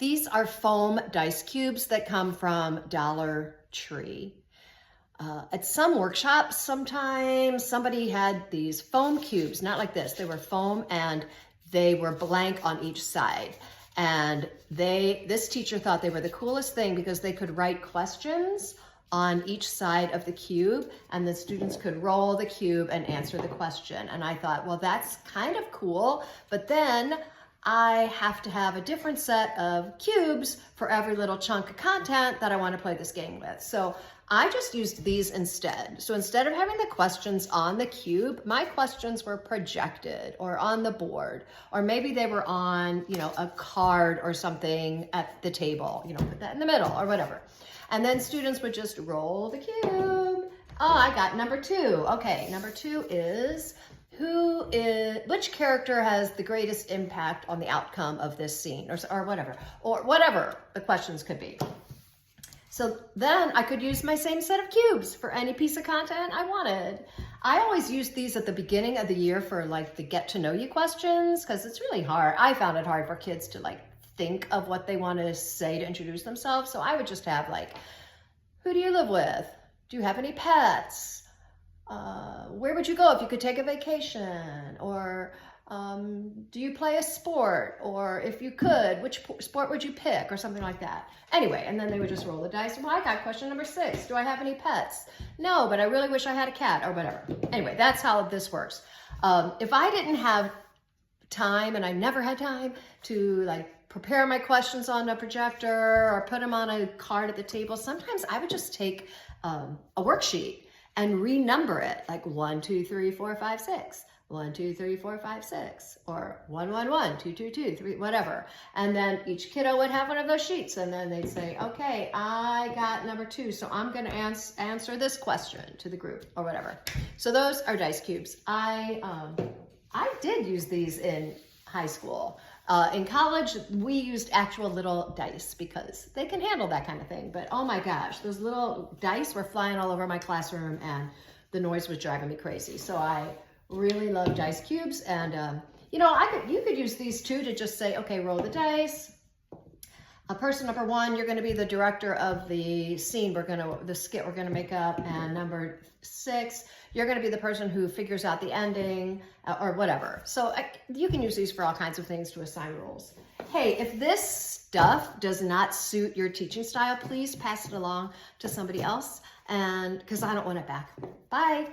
These are foam dice cubes that come from Dollar Tree. At some workshops, sometimes somebody had these foam cubes, not like this. They were foam and they were blank on each side. And this teacher thought they were the coolest thing because they could write questions on each side of the cube and the students could roll the cube and answer the question. And I thought, well, that's kind of cool, but then I have to have a different set of cubes for every little chunk of content that I want to play this game with. So I just used these instead. So instead of having the questions on the cube, my questions were projected or on the board, or maybe they were on, a card or something at the table, put that in the middle or whatever. And then students would just roll the cube. Oh, I got number 2. Okay, number 2 is which character has the greatest impact on the outcome of this scene or whatever the questions could be. So then I could use my same set of cubes for any piece of content I wanted. I always used these at the beginning of the year for like the get to know you questions because it's really hard. I found it hard for kids to think of what they want to say to introduce themselves. So I would just have who do you live with? Do you have any pets? Where would you go if you could take a vacation? Or do you play a sport? Or if you could, which sport would you pick? Or something like that. Anyway, and then they would just roll the dice. Well, I got question number 6. Do I have any pets? No, but I really wish I had a cat or whatever. Anyway, that's how this works. If I didn't have time, and I never had time to prepare my questions on a projector or put them on a card at the table, sometimes I would just take a worksheet and renumber it 1, 2, 3, 4, 5, 6. 1, 2, 3, 4, 5, 6, or 1, 1, 1, 2, 2, 2, 3, whatever. And then each kiddo would have one of those sheets, and then they'd say, okay, I got number 2, so I'm going to answer this question to the group, or whatever. So those are dice cubes. I did use these in high school. In college, we used actual little dice because they can handle that kind of thing. But oh my gosh, those little dice were flying all over my classroom, and the noise was driving me crazy. So I really love dice cubes, and you could use these too to just say, okay, roll the dice. Person number 1, you're going to be the director of the scene the skit we're going to make up, and number 6, you're going to be the person who figures out the ending or whatever. So you can use these for all kinds of things to assign roles. Hey, if this stuff does not suit your teaching style, please pass it along to somebody else, and because I don't want it back. Bye.